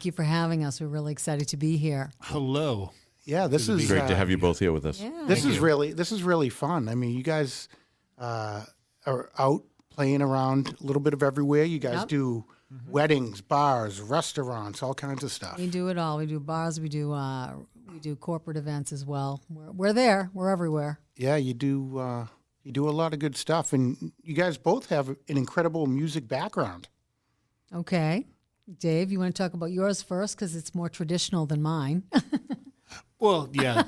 Thank you for having us. We're really excited to be here. Hello. Yeah, this is Great to have you both here with us. Yeah. this is really fun. I mean, you guys are out playing around a little bit of everywhere. You guys Yep. do weddings, bars, restaurants, all kinds of stuff. We do it all. We do bars. We do corporate events as well. We're there. We're everywhere. Yeah, you do a lot of good stuff, and you guys both have an incredible music background. Okay. Dave, you want to talk about yours first because it's more traditional than mine. Well, yeah.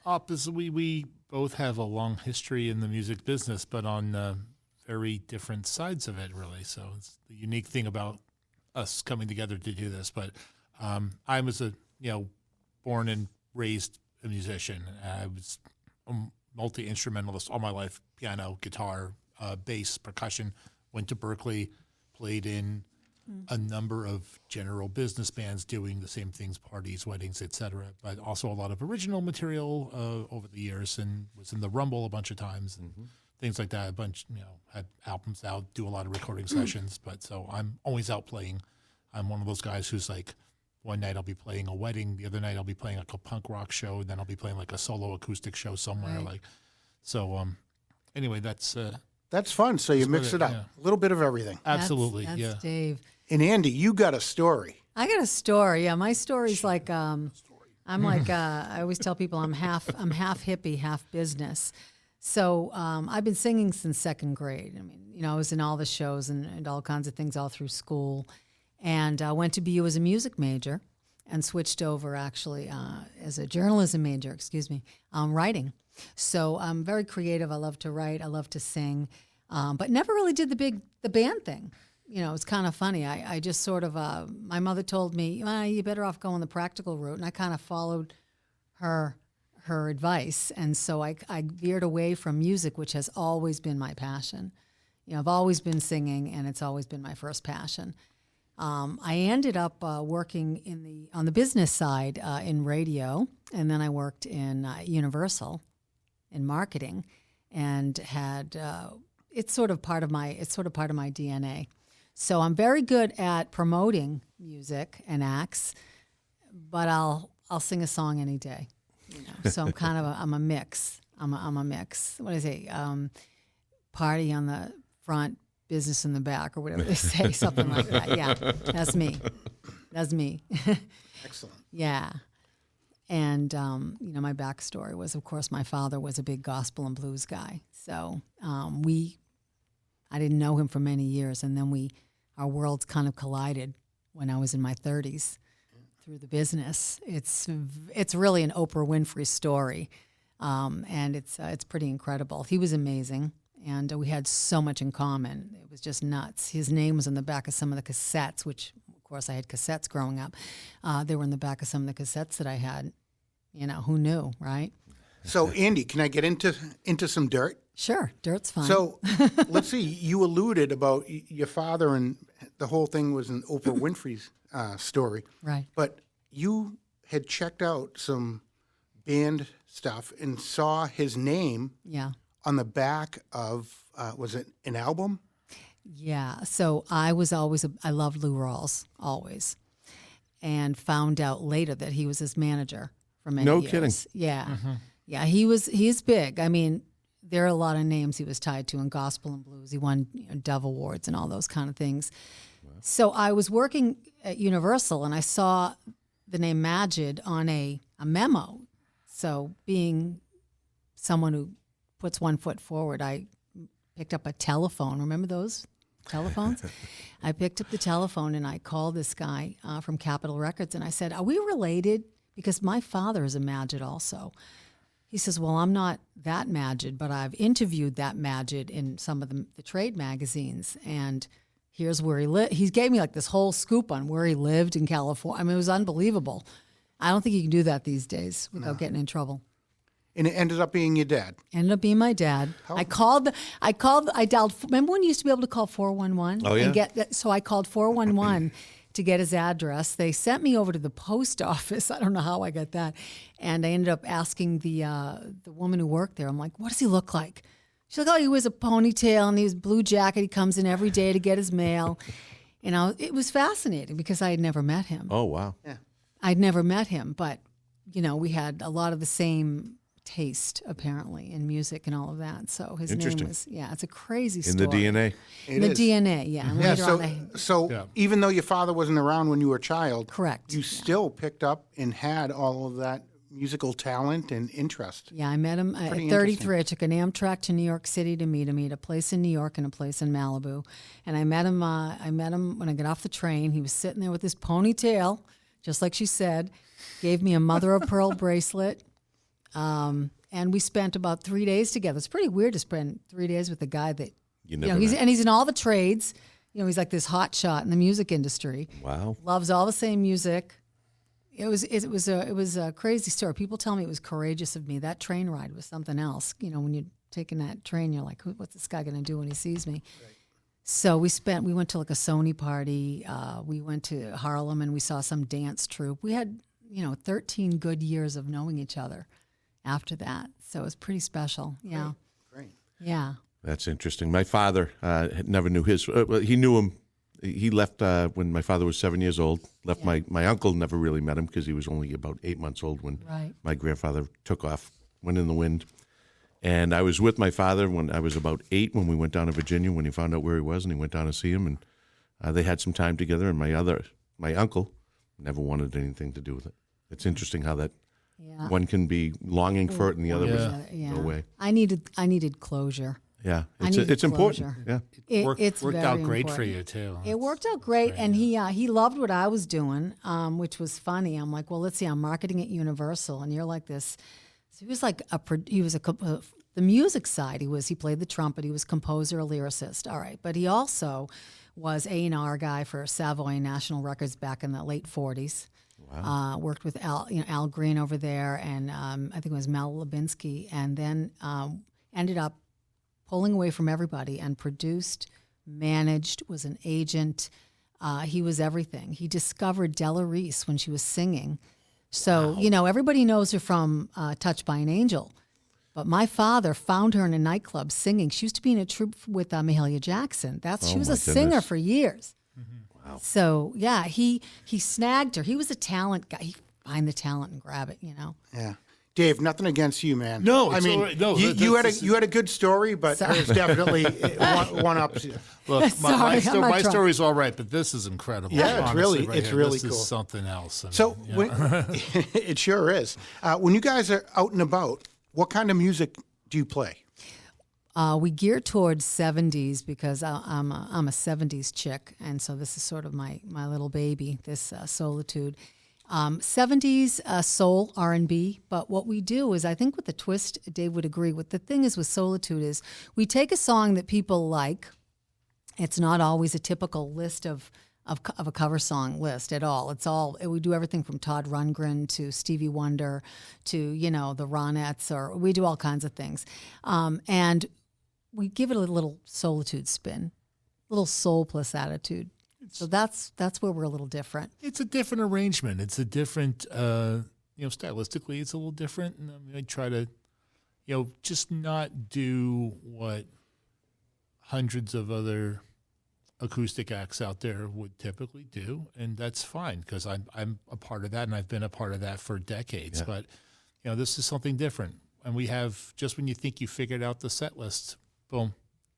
Opposite, we both have a long history in the music business, but on very different sides of it, really. So it's the unique thing about us coming together to do this. But I was born and raised a musician. I was a multi-instrumentalist all my life: piano, guitar, bass, percussion. Went to Berkeley, played in a number of general business bands doing the same things, parties, weddings, etc. But also a lot of original material over the years, and was in the Rumble a bunch of times and things like that. A bunch, had albums out, do a lot of recording sessions. But so I'm always out playing. I'm one of those guys who's like, one night I'll be playing a wedding, the other night I'll be playing like a punk rock show, and then I'll be playing like a solo acoustic show somewhere. Right. Like, so anyway, that's fun. So you mix it up, yeah. a little bit of everything. absolutely That's yeah. Dave. And Andy, you got a story. I got a story. Yeah, my story's like I'm like I always tell people I'm half hippie, half business. So I've been singing since second grade. I mean, I was in all the shows and all kinds of things all through school, and I went to BU as a music major, and switched over actually as a journalism major. Writing. So I'm very creative. I love to write. I love to sing, but never really did the band thing. It's kind of funny. I just sort of, my mother told me, you're better off going the practical route. And I kind of followed her advice. And so I veered away from music, which has always been my passion. I've always been singing, and it's always been my first passion. I ended up working on the business side in radio, and then I worked in Universal in marketing, and had it's sort of part of my DNA. So I'm very good at promoting music and acts, but I'll sing a song any day. So I'm kind of I'm a mix. I'm a mix. What do I say? Party on the front, business in the back, or whatever they say, something like that. Yeah, that's me. Excellent. Yeah. And, my backstory was, of course, my father was a big gospel and blues guy. So I didn't know him for many years, and then our worlds kind of collided when I was in my 30s through the business. It's really an Oprah Winfrey story, and it's pretty incredible. He was amazing, and we had so much in common. It was just nuts. His name was on the back of some of the cassettes, which, of course, I had cassettes growing up. They were in the back of some of the cassettes that I had. Who knew, right? So, Andy, can I get into some dirt? Sure, dirt's fine. So, let's see. You alluded about your father, and the whole thing was an Oprah Winfrey's story. Right. But you had checked out some band stuff and saw his name on the back of, was it an album? Yeah. So I loved Lou Rawls, always. And found out later that he was his manager for many years. No kidding. Yeah. Mm-hmm. Yeah, he's big. I mean, there are a lot of names he was tied to in gospel and blues. He won Dove Awards and all those kind of things. Wow. So I was working at Universal, and I saw the name Majid on a memo. So being someone who puts one foot forward, I picked up a telephone. Remember those telephones? I picked up the telephone, and I called this guy from Capitol Records, and I said, "Are we related? Because my father is a Majid also." He says, "Well, I'm not that Majid, but I've interviewed that Majid in some of the trade magazines, and here's where he lived." He gave me like this whole scoop on where he lived in California. I mean, it was unbelievable. I don't think you can do that these days without getting in trouble. And it ended up being your dad. Ended up being my dad. I dialed. Remember when you used to be able to call 411? Oh, yeah. So I called 411 to get his address. They sent me over to the post office. I don't know how I got that. And I ended up asking the woman who worked there, I'm like, "What does he look like?" She's like, "Oh, he wears a ponytail and he has a blue jacket. He comes in every day to get his mail." it was fascinating because I had never met him. Oh, wow. Yeah. I'd never met him, but, we had a lot of the same taste, apparently, in music and all of that. So his name was, it's a crazy story. In the DNA. In the DNA, yeah. And Yeah, later on so even though your father wasn't around when you were a child, correct. you still picked up and had all of that musical talent and interest. Yeah, I met him at Pretty 33. I took an Amtrak to New York City to meet him. He had a place in New York and a place in Malibu. And I met him when I got off the train. He was sitting there with his ponytail, just like she said, gave me a mother of pearl bracelet. And we spent about 3 days together. It's pretty weird to spend 3 days with a guy that, he's in all the trades. He's like this hot shot in the music industry. Wow. Loves all the same music. It was a crazy story. People tell me it was courageous of me. That train ride was something else. When you're taking that train, you're like, what's this guy going to do when he sees me? Right. So we went to like a Sony party. We went to Harlem and we saw some dance troupe. We had, 13 good years of knowing each other after that. So it was pretty special. Yeah. Great. Yeah. That's interesting. My father never knew his. He knew him. He left when my father was 7 years old. Left my uncle never really met him because he was only about 8 months old when my grandfather took off, went in the wind. And I was with my father when I was about 8 when we went down to Virginia when he found out where he was, and he went down to see him. And they had some time together. And my uncle never wanted anything to do with it. It's interesting how that one can be longing for it and the other was no way. I needed closure. Yeah, it's important. Yeah, it's worked very out great important. for you too. It worked out great, and he loved what I was doing, which was funny. I'm like, well, let's see, I'm marketing at Universal, and you're like this. So he was like the music side. He played the trumpet. He was composer, a lyricist. All right, but he also was A&R guy for Savoy National Records back in the late 40s. Wow. Worked with Al Green over there, and I think it was Mel Lubinsky, and then ended up pulling away from everybody and produced, managed, was an agent. He was everything. He discovered Della Reese when she was singing. So, everybody knows her from Touched by an Angel. But my father found her in a nightclub singing. She used to be in a troupe with Mahalia Jackson. She was a singer for years. Mm-hmm. Wow. So, yeah, he snagged her. He was a talent guy. He'd find the talent and grab it, Yeah. Dave, nothing against you, man. No, I mean, right. No, you had a good story, but there's definitely one up. Look, my story's all right, but this is incredible. Yeah, it's really cool. This is something else. It sure is. When you guys are out and about, what kind of music do you play? We gear towards 70s because I'm a 70s chick, and so this is sort of my little baby, this Soulitude. 70s soul, R&B, but what we do is, I think with the twist, Dave would agree, what the thing is with Soulitude is we take a song that people like. It's not always a typical list of a cover song list at all. We do everything from Todd Rundgren to Stevie Wonder to, the Ronettes, or we do all kinds of things. And we give it a little Soulitude spin, a little soul plus attitude. So that's where we're a little different. It's a different arrangement. It's a different, stylistically, it's a little different. And I try to, just not do what hundreds of other acoustic acts out there would typically do, and that's fine because I'm a part of that, and I've been a part of that for decades. Yeah. But this is something different, and we have, just when you think you figured out the set list, boom.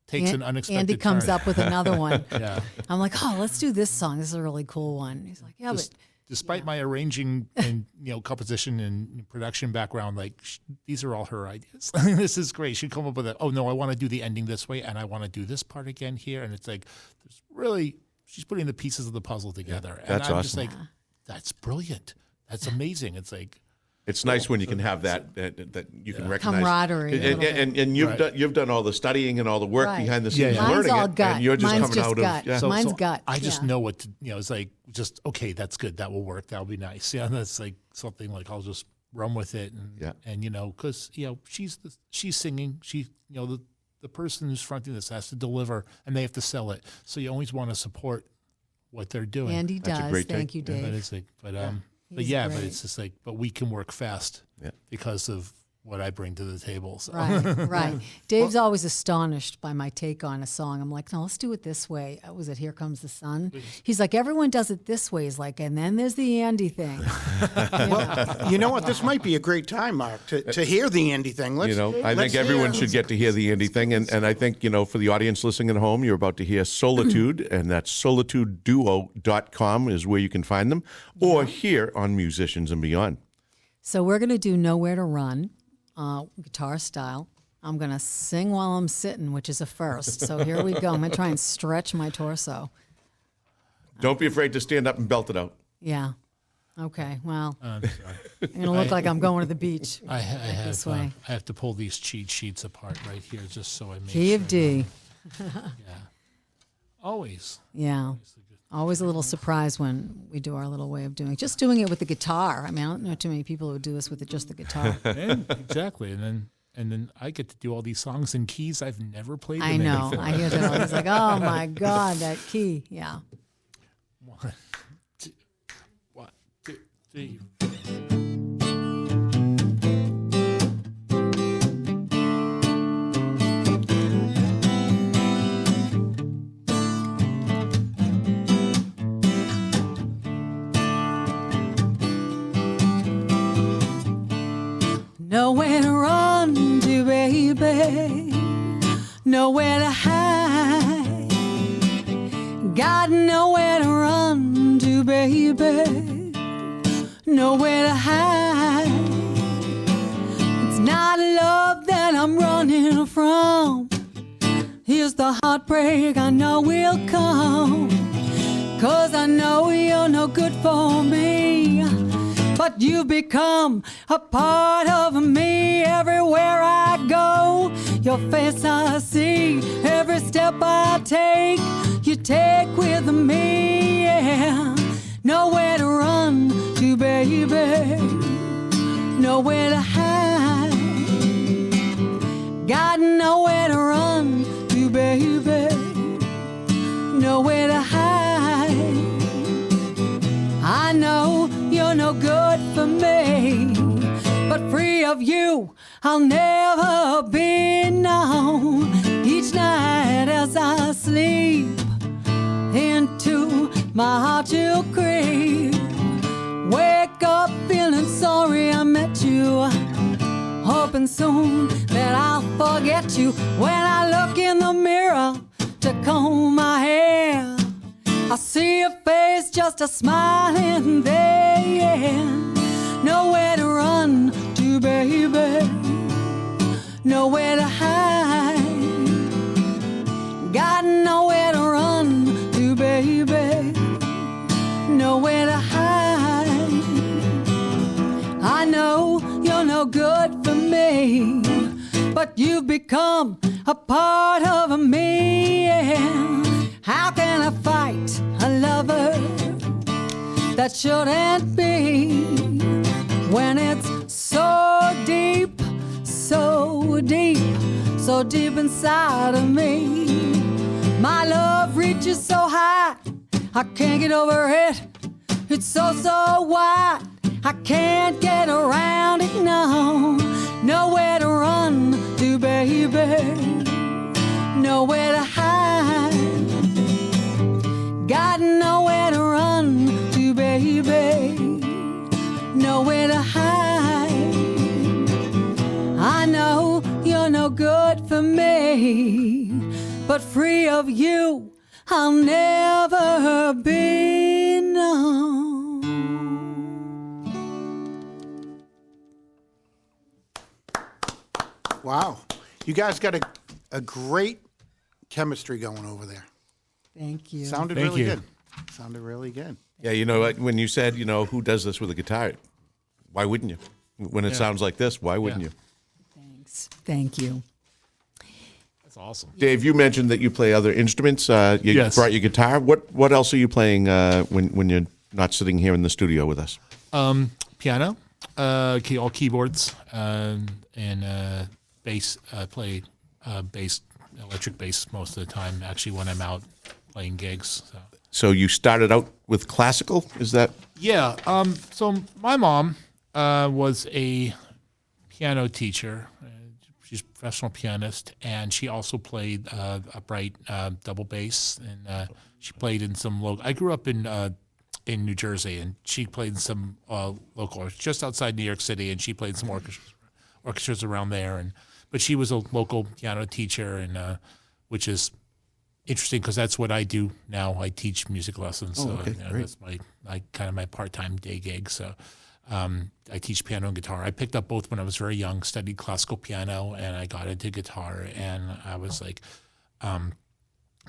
Takes an unexpected Andy comes turn. up with another one. Yeah. I'm like, let's do this song. This is a really cool one. He's like, despite my arranging and composition and production background, these are all her ideas. This is great. She'd come up with I want to do the ending this way, and I want to do this part again here. And it's like, she's putting the pieces of the puzzle together. Yeah, that's and I'm awesome. just like, that's brilliant. That's amazing. It's like, it's nice when you can have that you can recognize camaraderie, and you've done all the studying and all the work behind the scenes, Mine's learning all it, gut. and you're just Mine's coming just out gut. of Mine's gut. I just know what to, it's like, just okay, that's good, that will work, that'll be nice. Yeah, that's like something like I'll just run with it, and because she's singing, the person who's fronting this has to deliver, and they have to sell it. So you always want to support what they're doing. Andy does. Thank you, Dave. But it's like, but it's just like, but we can work fast because of what I bring to the table. So. Right, right. Dave's always astonished by my take on a song. I'm like, no, let's do it this way. Was it Here Comes the Sun? He's like, everyone does it this way. He's like, and then there's the Andi thing. Well, you know what? This might be a great time, Mark, to hear the Andi thing. I think everyone should get to hear the Andi thing. And I think, for the audience listening at home, you're about to hear Soulitude, and that's solitudeduo.com is where you can find them, or here on Musicians and Beyond. So we're going to do Nowhere to Run, guitar style. I'm going to sing while I'm sitting, which is a first. So here we go. I'm going to try and stretch my torso. Don't be afraid to stand up and belt it out. Yeah. Okay. Well, I'm sorry. I'm going to look like I'm going to the beach. I this way. have to pull these cheat sheets apart right here just so I make Key of D. Yeah. Always. Yeah. Always a little surprised when we do our little way of doing it. Just doing it with the guitar. I mean, I don't know too many people who do this with just the guitar. Exactly. And then I get to do all these songs in keys I've never played them I know. in. I hear that. It's like, oh my God, that key. Yeah. 1, 2, 3. Nowhere to run to, baby. Nowhere to hide. Got nowhere to run to, baby. Nowhere to hide. It's not love that I'm running from. Here's the heartbreak I know will come. 'Cause I know you're no good for me. But you've become a part of me everywhere I go. Your face I see, every step I take, you take with me, yeah. Nowhere to run to, baby. Nowhere to hide. Got nowhere to run to, baby. Nowhere to hide. I know you're no good for me, but free of you, I'll never be known. Each night as I sleep, into my heart you'll creep. Wake up feeling sorry I met you, hoping soon that I'll forget you. When I look in the mirror to comb my hair, I see your face, just a smiling there, yeah. Nowhere to run to, baby. Nowhere to hide. Got nowhere to run to, baby. Nowhere to hide. I know you're no good for me, but you've become a part of me, yeah. How can I fight a lover that shouldn't be, when it's so deep, so deep, so deep inside of me? My love reaches so high, I can't get over it. It's so, so wide, I can't get around it, no. Nowhere to run to, baby. Nowhere to hide. Got nowhere to run to, baby. Nowhere to hide. I know you're no good for me, but free of you, I'll never be known. Wow. You guys got a great chemistry going over there. Thank you. Sounded Thank really you. good. Sounded really good. Yeah, when you said, who does this with a guitar? Why wouldn't you? When it sounds like this, why wouldn't you? Thanks. Thank you. That's awesome. Dave, you mentioned that you play other instruments. You Yes. brought your guitar. What else are you playing when you're not sitting here in the studio with us? Piano, all keyboards, and bass. Play bass, electric bass most of the time, actually, when I'm out playing gigs. So you started out with classical, is that? Yeah. So my mom was a piano teacher. She's a professional pianist, and she also played upright double bass, and she played in some local. I grew up in New Jersey, and she played in some local, just outside New York City, and she played in some orchestras around there. But she was a local piano teacher, and which is interesting because that's what I do now. I teach music lessons, so that's my kind of my part-time day gig. So. I teach piano and guitar. I picked up both when I was very young, studied classical piano, and I got into guitar. And I was like,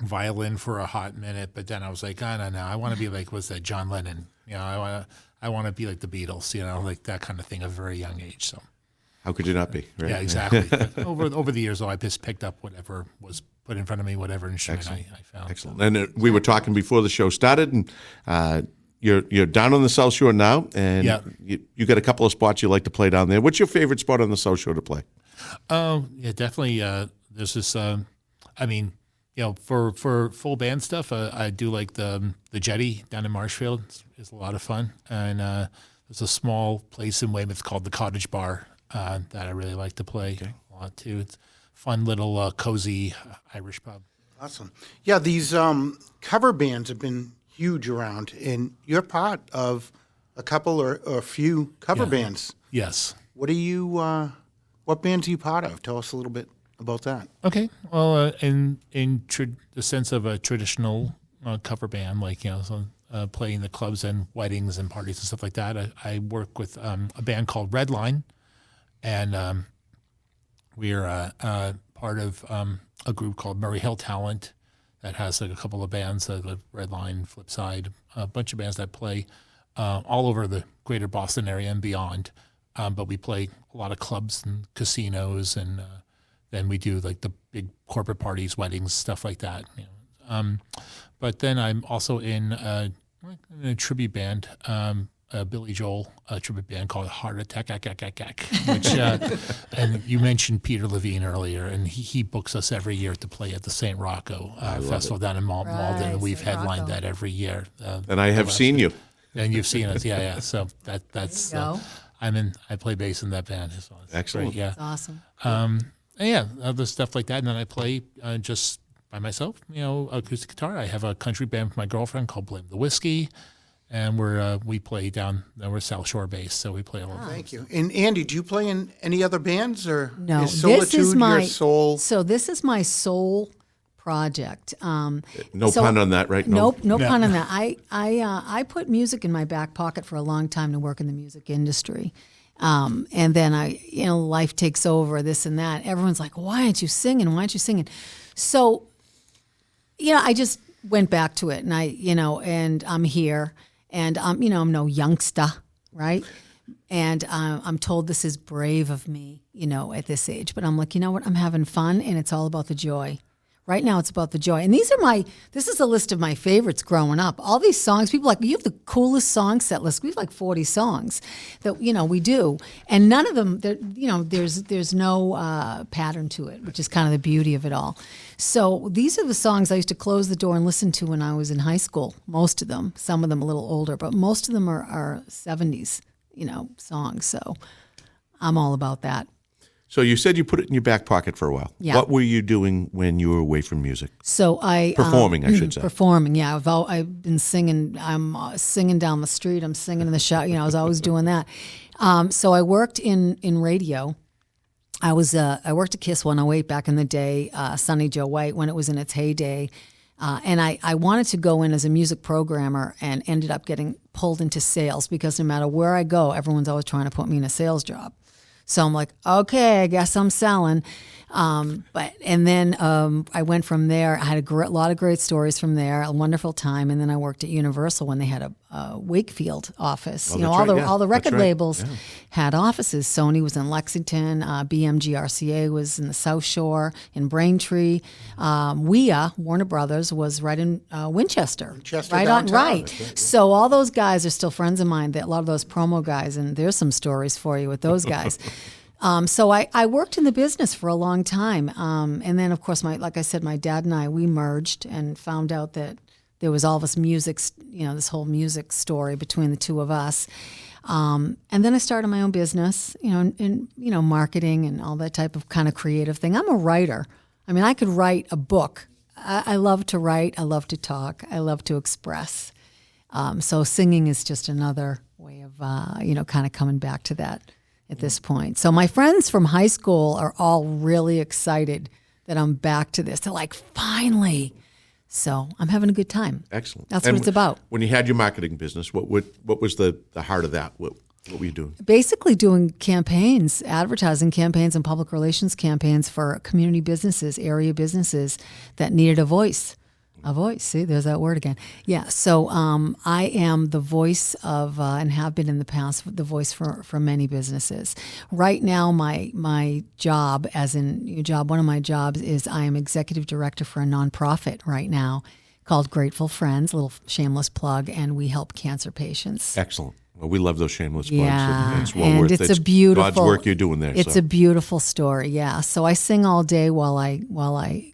violin for a hot minute, but then I was like, no, I want to be like, what's that, John Lennon? I want to be like the Beatles, like that kind of thing at a very young age. So, how could you not be? Right? Yeah, exactly. But over the years, though, I just picked up whatever was put in front of me, whatever instrument I found. Excellent. And we were talking before the show started, and you're down on the South Shore now, and you got a couple of spots you like to play down there. What's your favorite spot on the South Shore to play? Yeah, definitely. There's this. For full band stuff, I do like the Jetty down in Marshfield. It's a lot of fun, and there's a small place in Weymouth called the Cottage Bar that I really like to play a lot too. It's a fun little cozy Irish pub. Awesome. Yeah, these cover bands have been huge around, and you're part of a couple or a few cover bands. Yes. What bands are you part of? Tell us a little bit about that. Okay. Well, in the sense of a traditional cover band, like playing the clubs and weddings and parties and stuff like that, I work with a band called Redline, and we're part of a group called Murray Hill Talent. That has like a couple of bands, the Redline, Flipside, a bunch of bands that play all over the greater Boston area and beyond. But we play a lot of clubs and casinos, and then we do like the big corporate parties, weddings, stuff like that. But then I'm also in a tribute band, Billy Joel tribute band called Heart Attack, which, and you mentioned Peter Levine earlier, and he books us every year to play at the St. Rocco Festival down in Malden, and we've headlined that every year. And I have seen you. And you've seen us, yeah. So that's I play bass in that band as well. Excellent, great, yeah, that's awesome. Other stuff like that, and then I play just by myself, acoustic guitar. I have a country band with my girlfriend called Blame the Whiskey. And we play we're South Shore based, so we play all over. Thank you. And Andi, do you play in any other bands, or no? Is Soulitude your soul? So this is my soul project. No pun on that, right? Nope, no pun on that. I put music in my back pocket for a long time to work in the music industry. And then life takes over, this and that. Everyone's like, why aren't you singing? Why aren't you singing? So, I just went back to it, and and I'm here. And I'm no youngster, right? And I'm told this is brave of me, at this age. But I'm like, you know what? I'm having fun, and it's all about the joy. Right now, it's about the joy. And this is a list of my favorites growing up. All these songs, people are like, you have the coolest song set list. We have like 40 songs that, we do. And none of them, there's no pattern to it, which is kind of the beauty of it all. So these are the songs I used to close the door and listen to when I was in high school. Most of them, some of them a little older, but most of them are 70s, songs. So I'm all about that. So you said you put it in your back pocket for a while. Yeah. What were you doing when you were away from music? So performing, I should say. Performing, yeah. I've been singing. I'm singing down the street. I'm singing in the shop. I was always doing that. So I worked in radio. I worked at Kiss 108 back in the day, Sonny Joe White, when it was in its heyday. And I wanted to go in as a music programmer, and ended up getting pulled into sales, because no matter where I go, everyone's always trying to put me in a sales job. So I'm like, okay, I guess I'm selling. Then I went from there. I had a lot of great stories from there, a wonderful time. And then I worked at Universal when they had a Wakefield office. All the record labels had offices. Sony was in Lexington. BMG RCA was in the South Shore, in Braintree. Warner Brothers was right in Winchester. Winchester right downtown. Right. So all those guys are still friends of mine. A lot of those promo guys, and there's some stories for you with those guys. So I worked in the business for a long time. And then, of course, like I said, my dad and I, we merged and found out that there was all this music, this whole music story between the two of us. And then I started my own business, in marketing and all that type of kind of creative thing. I'm a writer. I mean, I could write a book. I love to write. I love to talk. I love to express. So singing is just another way of, kind of coming back to that at this point. So my friends from high school are all really excited that I'm back to this. They're like, finally. So I'm having a good time. Excellent. That's what it's about. When you had your marketing business, what was the heart of that? What were you doing? Basically doing campaigns, advertising campaigns and public relations campaigns for community businesses, area businesses that needed a voice. A voice. See, there's that word again. Yeah. So I am the voice of, and have been in the past, the voice for many businesses. Right now, my job, one of my jobs is I am executive director for a nonprofit right now called Grateful Friends, a little shameless plug, and we help cancer patients. Excellent. Well, we love those shameless plugs. Yeah, It's well and worth it's it. a beautiful God's work you're doing there. It's a beautiful story. Yeah. So I sing all day while I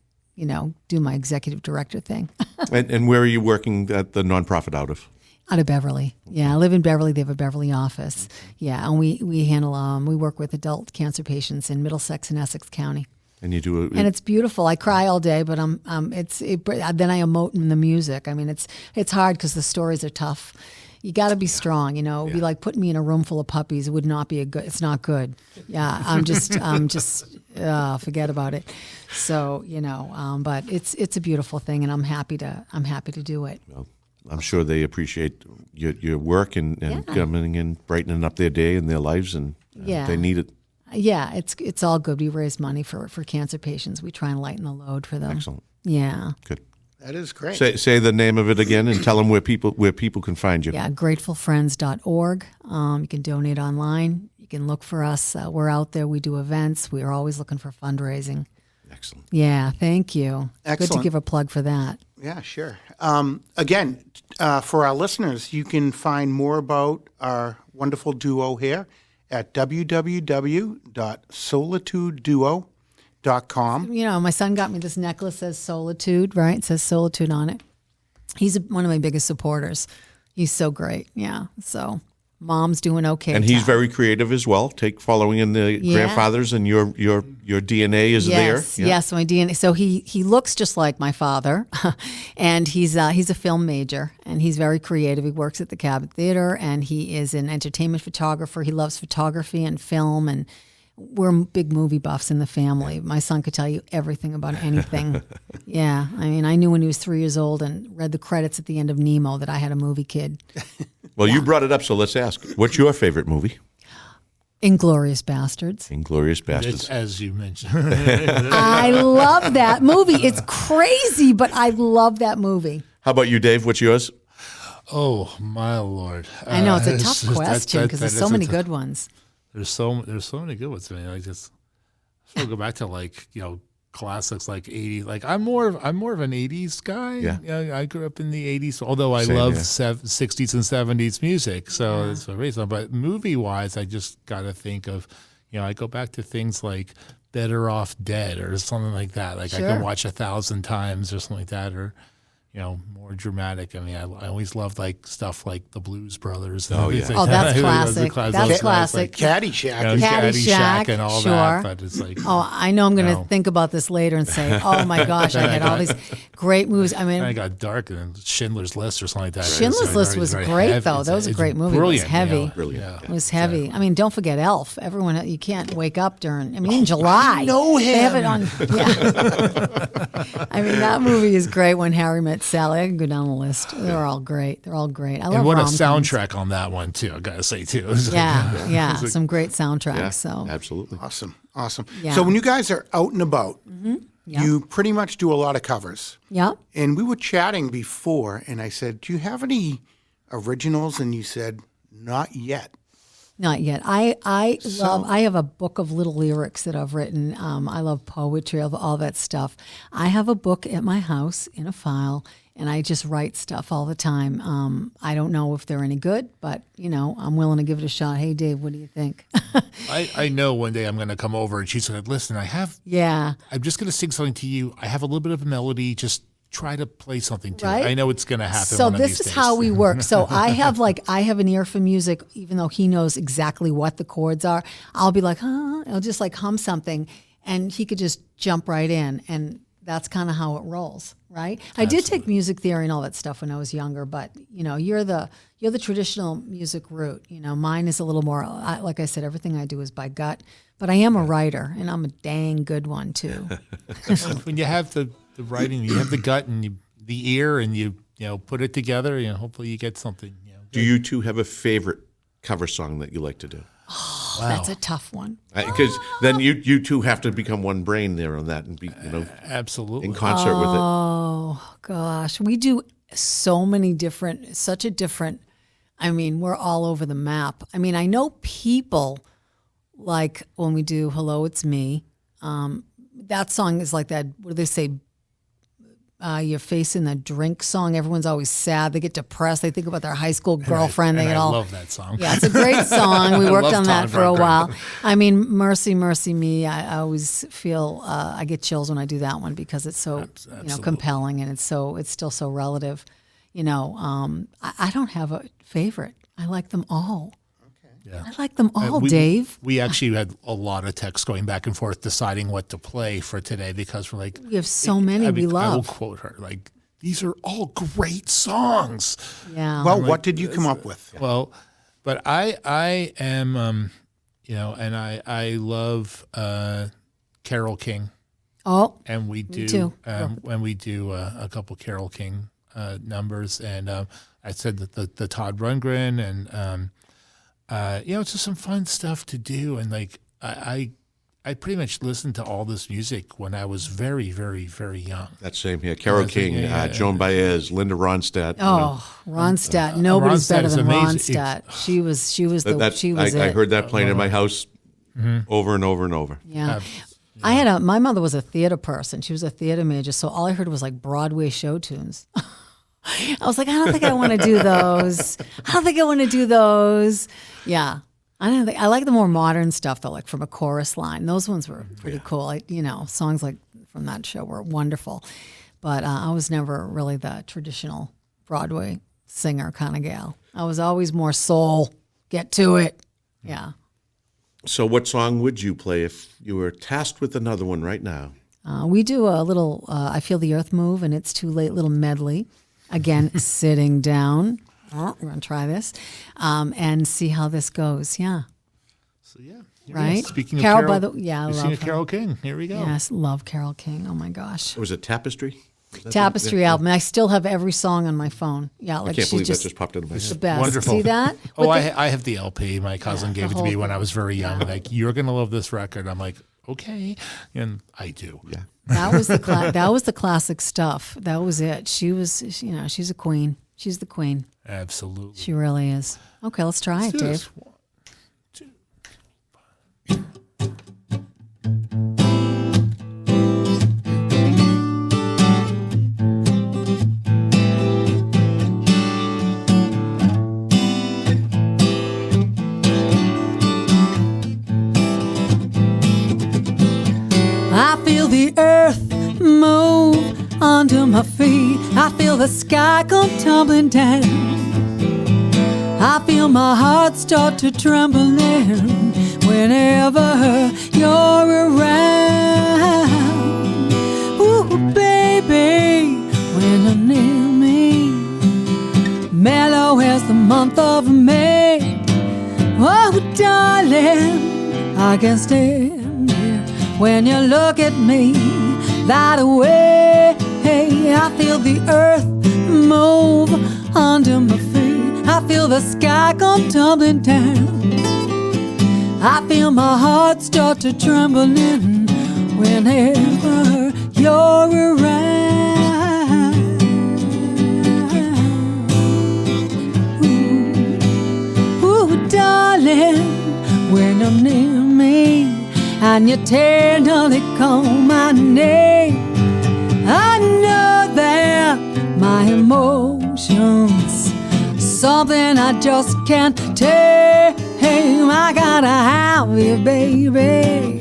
do my executive director thing. And where are you working at the nonprofit out of? Out of Beverly. Yeah, I live in Beverly. They have a Beverly office. Yeah, and we handle, we work with adult cancer patients in Middlesex and Essex County. And you do and it's beautiful. I cry all day, but then I emote in the music. I mean, it's hard because the stories are tough. You got to be strong, It'd be like putting me in a room full of puppies. It would not be it's not good. Yeah, I'm just forget about it. So, but it's a beautiful thing, and I'm happy to do it. Well, I'm sure they appreciate your work and coming and brightening up their day and their lives, and they need it. Yeah, it's all good. We raise money for cancer patients. We try and lighten the load for them. Excellent. Yeah. Good. That is great. Say the name of it again and tell them where people can find you. Yeah, gratefulfriends.org. You can donate online. You can look for us. We're out there. We do events. We are always looking for fundraising. Excellent. Yeah, thank you. Excellent. Good to give a plug for that. Yeah, sure. Again, for our listeners, you can find more about our wonderful duo here at www.solitudeduo.com. My son got me this necklace that says Soulitude, right? It says Soulitude on it. He's one of my biggest supporters. He's so great. Yeah. So mom's doing okay. And he's very creative as well. Following in the grandfathers, and your DNA is there. Yes, my DNA. So he looks just like my father, and he's a film major, and he's very creative. He works at the Cabot Theater, and he is an entertainment photographer. He loves photography and film, and we're big movie buffs in the family. My son could tell you everything about anything. Yeah. I mean, I knew when he was 3 years old and read the credits at the end of Nemo that I had a movie kid. Well, you brought it up, so let's ask. What's your favorite movie? Inglourious Bastards. Inglourious Bastards. As you mentioned. I love that movie. It's crazy, but I love that movie. How about you, Dave? What's yours? Oh, my Lord. I know, it's a tough question because there's so many good ones. There's so many good ones. I mean, I still go back to classics like 80s. Like I'm more of an 80s guy. Yeah. I grew up in the 80s, although I love 60s and 70s music. So it's a reason. But movie wise, I just got to think of, I go back to things like Better Off Dead or something like that. Like Sure. I can watch 1,000 times or something like that, or more dramatic. I mean, I always loved stuff like the Blues Brothers. Oh, yeah. Oh, that's classic. That's classic. Caddyshack. Caddyshack and all sure. that. But it's like, oh, I know I'm going to think about this later and say, oh my gosh, I had all these great movies. I mean, I got dark and Schindler's List or something like that. Schindler's List was great, heavy. though. That was a great movie. Brilliant, it was heavy. Brilliant. Yeah. It was heavy. I mean, don't forget Elf. Everyone, you can't wake up during, in July. I know him. They have it on, I mean, that movie is great. When Harry Met Sally. I can go down the list. They're all great. I love and what rom-coms. a soundtrack on that one, too, I got to say, too. Yeah, some great soundtracks. Yeah, so absolutely. Awesome. Yeah. So when you guys are out and about, Yeah. you pretty much do a lot of covers. Yeah. And we were chatting before, and I said, do you have any originals? And you said, not yet. Not yet. I have a book of little lyrics that I've written. I love poetry, all that stuff. I have a book at my house in a file, and I just write stuff all the time. I don't know if they're any good, but, I'm willing to give it a shot. Hey, Dave, what do you think? I know one day I'm going to come over and she's going to listen. Yeah. I'm just going to sing something to you. I have a little bit of a melody. Just try to play something to Right? it. I know it's going to happen. So one of this these is days. how we work. So I have an ear for music, even though he knows exactly what the chords are. I'll be like, I'll just like hum something, and he could just jump right in, and that's kind of how it rolls, right? I did take music theory and all that stuff when I was younger, but you're the traditional music route. Mine is a little more, like I said, everything I do is by gut. But I am a writer, and I'm a dang good one too. When you have the writing, you have the gut and the ear, and you put it together, hopefully you get something. Do you two have a favorite cover song that you like to do? Oh, that's a tough one. Because then you two have to become one brain there on that and be Absolutely in concert with it. Oh gosh, we do such a different. I mean, we're all over the map. I mean, I know people like when we do "Hello, It's Me." That song is like that. What do they say? Your face in the drink song. Everyone's always sad. They get depressed. They think about their high school girlfriend. I They get all. love that song. Yeah, it's a great song. We worked love on that Tom for a Brunker. while. I mean, Mercy, Mercy Me. I always feel I get chills when I do that one because it's so compelling, and it's still so relative. I don't have a favorite. I like them all. Yeah. I like them all, we, Dave. We actually had a lot of texts going back and forth deciding what to play for today because we're like, We have so many we I will love. quote her, like, these are all great songs. Yeah. Well, what did you come up with? Well, but I am, and I love Carole King. Oh, And we me do, too. when we do a couple Carole King numbers. And I said that the Todd Rundgren and, it's just some fun stuff to do. And like, I pretty much listened to all this music when I was very, very, very young. That same here. Carole King, Joan Baez, Linda Ronstadt. Ronstadt. Nobody's Ronstadt better is than amazing. Ronstadt. She was I heard that playing in my house over and over and over. Yeah. My mother was a theater person. She was a theater major, so all I heard was like Broadway show tunes. I was like, I don't think I want to do those. Yeah. I like the more modern stuff though, like from a chorus line. Those ones were pretty cool. Songs like from that show were wonderful. But I was never really the traditional Broadway singer kind of gal. I was always more soul, get to it. Yeah. So what song would you play if you were tasked with another one right now? We do a little I Feel the Earth Move and It's Too Late little medley. Again, sitting down. We're going to try this and see how this goes. Yeah. So yeah. Right? Speaking of Carol, Carole, I love her. Carole King. Here we go. Yes, love Carole King. Oh my gosh. Was it Tapestry? Tapestry album. I still have every song on my phone. Yeah, like I can't she's believe just that just popped into my the head. best. Wonderful. See that? Oh, With the- I have the LP. My cousin gave it to me whole when I thing. was very young. Like, you're going to love this record. I'm like, okay. And I do. Yeah. that was the classic stuff. That was it. She was, she's a queen. She's the queen. Absolutely. She really is. Okay, let's try it, do Dave. this. 1, 2. I feel the earth move under my feet. I feel the sky come tumbling down. I feel my heart start to tremble now whenever you're around. Ooh, baby, when you're near me, mellow as the month of May. Oh, darling, I can stand here when you look at me that way. I feel the earth move under my feet. I feel the sky come tumbling down. I feel my heart start to tremble in whenever you're around. Ooh, darling, when you're near me and you tenderly call my name, I know that my emotions, something I just can't tame. I gotta have you, baby.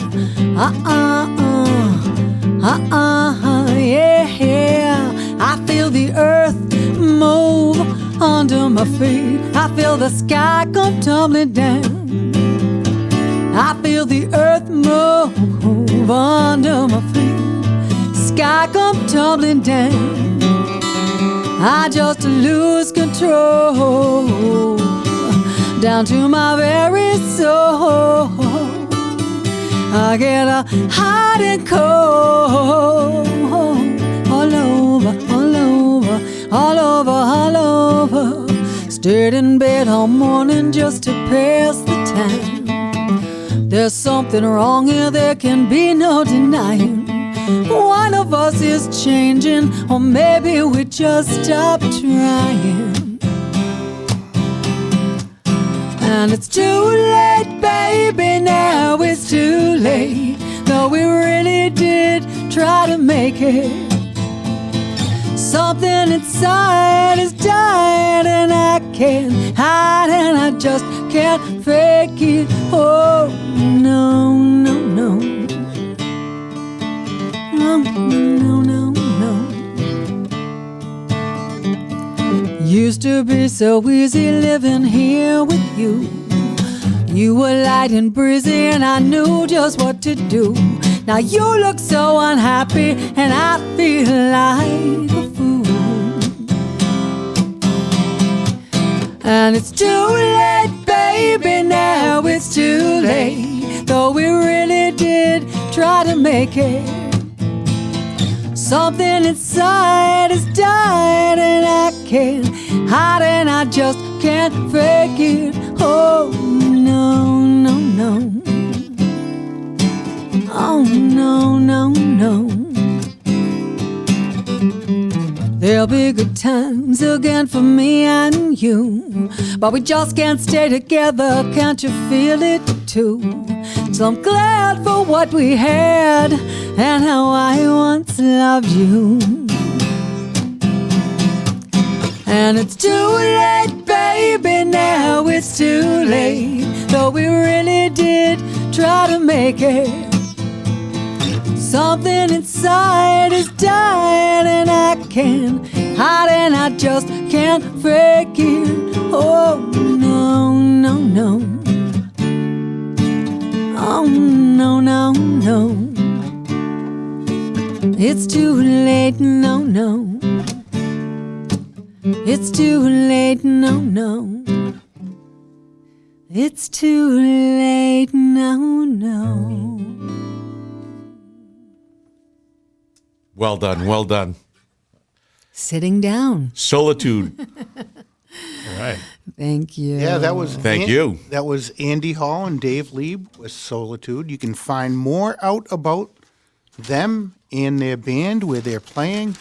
Yeah. I the earth move under my feet. I feel the sky come tumbling down. I feel the earth move under my feet. Sky come tumbling down. I just lose control down to my very soul. I get a hot and cold all over, all over, all over, all over. Stayed in bed all morning just to pass the time. There's something wrong here, there can be no denying. One of us is changing, or maybe we just stopped trying. And it's too late, baby, now it's too late. Though we really did try to make it. Something inside is dying and I can't hide and I just can't fake it. Oh, no, no, no. No, no, no, no. Used to be so easy living here with you. You were light and breezy and I knew just what to do. Now you look so unhappy and I feel like a fool. And it's too late, baby, now it's too late. Though we really did try to make it. Something inside is dying and I can't hide and I just can't fake it. Oh, no, no, no. Oh, no, no, no. There'll be good times again for me and you, but we just can't stay together, can't you feel it too? So I'm glad for what we had and how I once loved you. And it's too late, baby, now it's too late. Though we really did try to make it. Something inside is dying and I can't hide and I just can't fake it. Oh, no, no, no. Oh, no, no, no. It's too late, no, no. It's too late, no, no. It's too late, no, no. Well done, well done. Sitting down. Soulitude. All right. Thank you. Yeah, that was Thank you. That was Andi Hall and Dave Lieb with Soulitude. You can find more out about them and their band where they're playing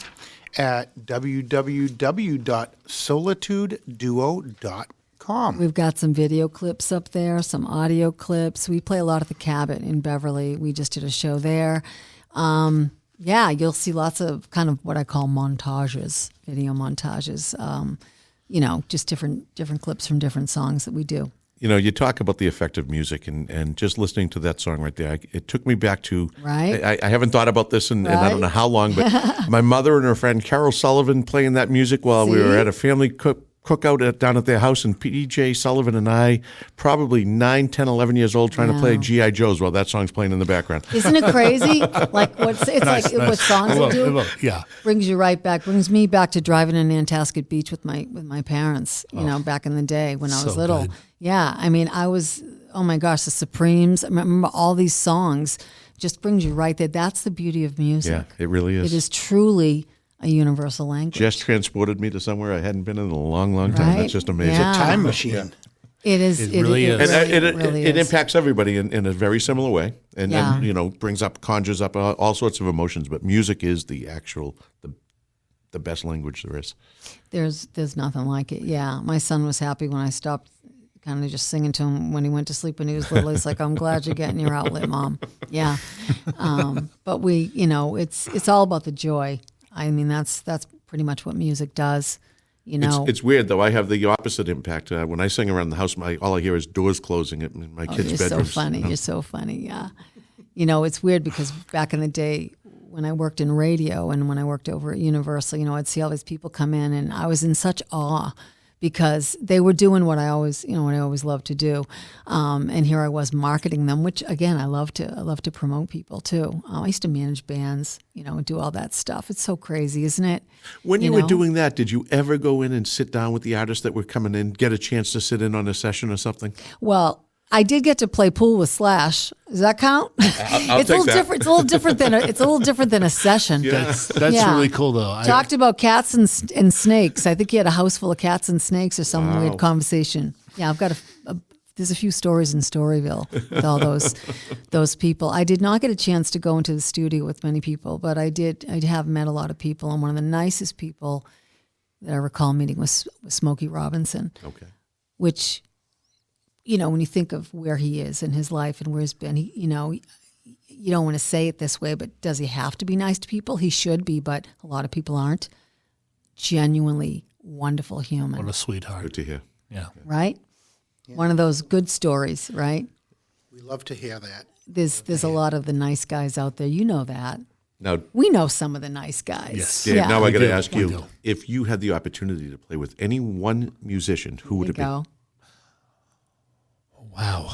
at www.solitudeduo.com. We've got some video clips up there, some audio clips. We play a lot at the Cabot in Beverly. We just did a show there. Yeah, you'll see lots of kind of what I call montages, video montages. Just different clips from different songs that we do. You know, you talk about the effect of music, and just listening to that song right there, it took me back to, right? I haven't thought about this in I don't know how long, but my mother and her friend Carol Sullivan playing that music while we were at a family cookout down at their house, and P.J. Sullivan and I, probably 9, 10, 11 years old, trying to play G.I. Joes while that song's playing in the background. Isn't it crazy? Like what songs they do? Yeah. Brings you right back. Brings me back to driving in Nantasket Beach with my parents. You know, back in the day when I was little. Good. Yeah, I mean, I was. Oh my gosh, the Supremes. I remember all these songs. Just brings you right there. That's the beauty of music. Yeah, it really is. It is truly a universal language. Just transported me to somewhere I hadn't been in a long, long time. Right? That's just amazing. Yeah. Time machine. Yeah. It is. It really is. And really it is. impacts everybody in a very similar way, and conjures up all sorts of emotions. But music is the best language there is. There's nothing like it. Yeah, my son was happy when I stopped, kind of just singing to him when he went to sleep when he was little. He's like, "I'm glad you're getting your outlet, Mom." Yeah, but it's all about the joy. I mean, that's pretty much what music does. You know, it's weird though. I have the opposite impact. When I sing around the house, all I hear is doors closing in my kids' you're bedrooms. so funny. You're so funny. Yeah, you know, it's weird because back in the day when I worked in radio and when I worked over at Universal, you know, I'd see all these people come in, and I was in such awe because they were doing what I always loved to do. And here I was marketing them, which again, I love to promote people too. I used to manage bands, you know, and do all that stuff. It's so crazy, isn't it? When you were doing that, did you ever go in and sit down with the artists that were coming in, get a chance to sit in on a session or something? Well, I did get to play pool with Slash. Does that count? I'll it's take a little that. different. It's a little different than a session. Yeah. That's Yeah. really cool, though. Talked about cats and snakes. I think he had a house full of cats and snakes or some weird conversation. Yeah, I've got there's a few stories in Storyville with all those people. I did not get a chance to go into the studio with many people, but I have met a lot of people, and one of the nicest people that I recall meeting was Smokey Robinson. Okay. Which, you know, when you think of where he is in his life and where he's been, you know, you don't want to say it this way, but does he have to be nice to people? He should be, but a lot of people aren't. Genuinely wonderful human. What a sweetheart. Good to hear. Yeah. Right? Yeah. One of those good stories, right? We love to hear that. There's a lot of the nice guys out there. You know that. Now, we know some of the nice guys. Yes. Dave, Yeah. now I got to ask We you, do. if you had the opportunity to play with any one musician, who would it be? Go. Wow.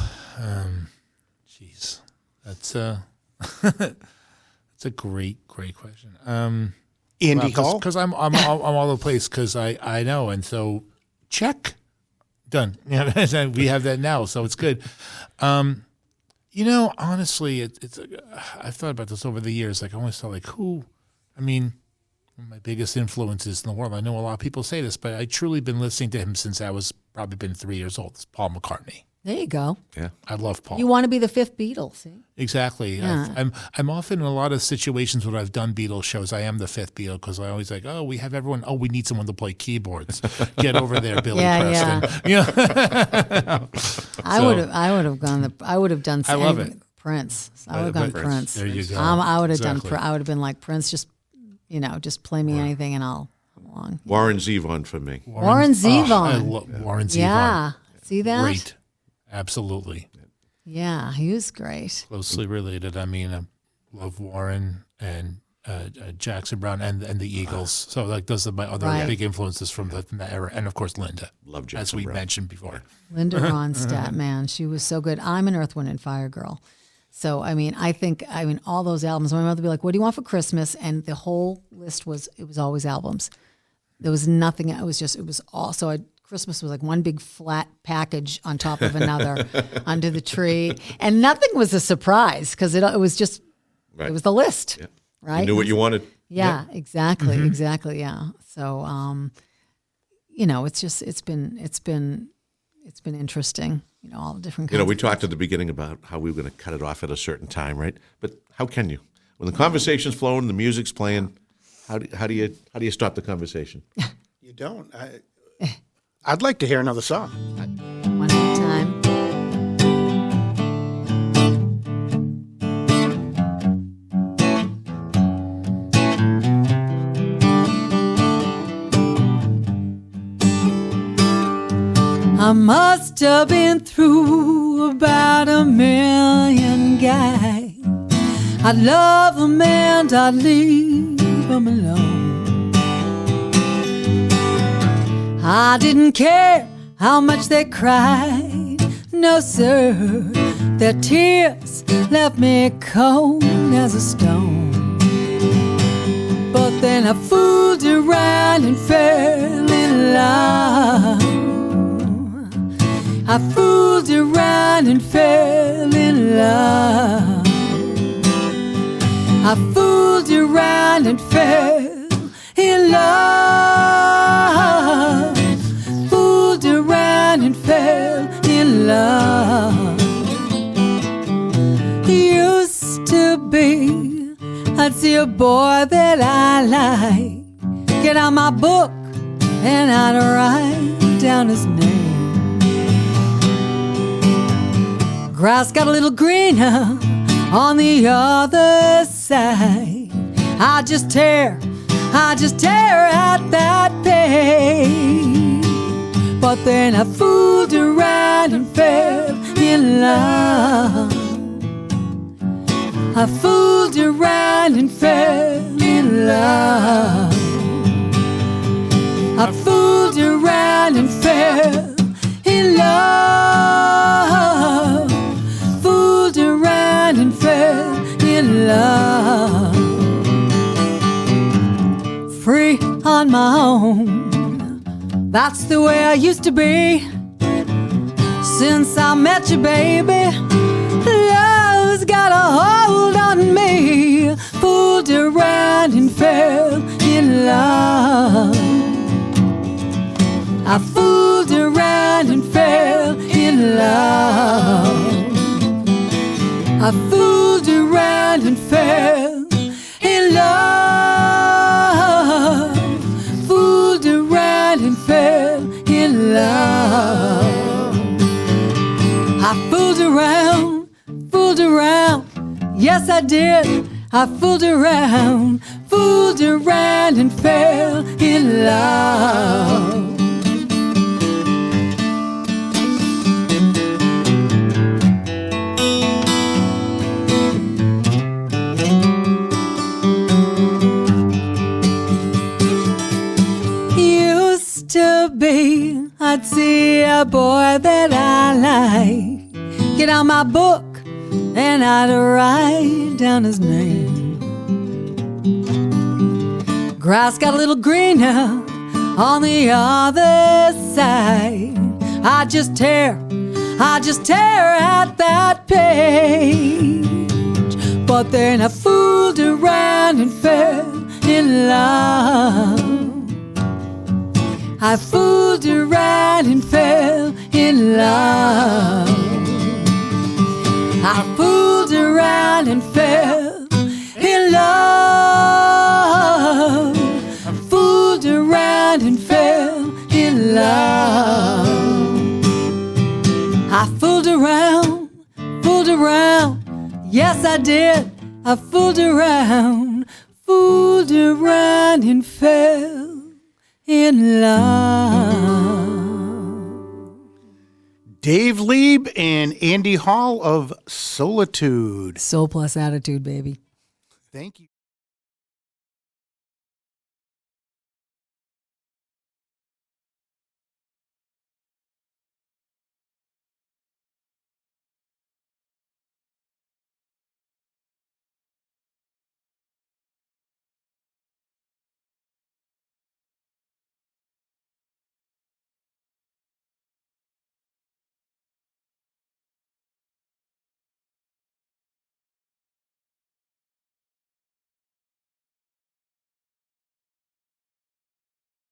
Jeez. That's that's a great question. Andy Hall? Because I'm all over the place because I know, and so check. Done. Yeah, we have that now, so it's good. You know, honestly, it's I've thought about this over the years. Like I always thought, like who? I mean, one of my biggest influences in the world. I know a lot of people say this, but I truly been listening to him since I was probably been 3 years old. It's Paul McCartney. There you go. Yeah. I love Paul. You want to be the fifth Beatle, see? Exactly. Yeah. I'm often in a lot of situations when I've done Beatles shows. I am the fifth Beatle because I always like, oh, we have everyone. Oh, we need someone to play keyboards. Get over there, Billy Preston. Yeah. I would have gone. I would have done. I love it. Prince. I would have gone Prince. There you go. I would have Exactly. done. I would have been like Prince. Just just play me anything and I'll come along. Warren Zevon for me. Warren Zevon. I love Warren Zevon. Yeah. See that? Great. Absolutely. Yeah, he was great. Closely related. I mean, I love Warren and Jackson Browne and the Eagles. So like those are my other big influences from that era. And of course, Linda. Love Jackson as we Browne. mentioned before. Linda Ronstadt, man, she was so good. I'm an Earth, Wind, and Fire girl. So, I mean, all those albums, my mother would be like, what do you want for Christmas? And the whole list was always albums. There was nothing. It was all. So Christmas was like one big flat package on top of another under the tree. And nothing was a surprise because it was just, it was the list, Yeah. right? You knew what you wanted. Yeah, exactly. Exactly. Yeah. So, it's been interesting, all the different kinds We of talked at the beginning about how we were going to cut it off at a certain time, right? But how can you? When the conversation's flowing, the music's playing, how do you stop the conversation? You don't. I'd like to hear another song. one at a time. I must have been through about 1,000,000 guys. I'd love them and I'd leave them alone. I didn't care how much they cried. No, sir, their tears left me cold as a stone. But then I fooled around and fell in love. I fooled around and fell in love. I fooled around and fell in love. Fooled around and fell in love. Used to be, I'd see a boy that I like, get out my book and I'd write down his name. Grass got a little greener on the other side. I just tear at that pain. But then I fooled around and fell in love. I fooled around and fell in love. I fooled around and fell in love. Fooled around and fell in love. Free on my own, that's the way I used to be. Since I met you, baby, love's got a hold on me. Fooled around and fell in love. I fooled around and fell in love. I fooled around and fell in love. Fooled around and fell in love. I fooled around, yes I did. I fooled around and fell in love. Used to be, I'd see a boy that I like, get out my book and I'd write down his name. Grass got a little greener on the other side. I just tear at that page. But then I fooled around and fell in love. I fooled around and fell in love. I fooled around and fell in love. I fooled around and fell in love. I fooled around, yes I did. I fooled around and fell in love. Dave Lieb and Andi Hall of Soulitude. Soul plus attitude, baby. Thank you.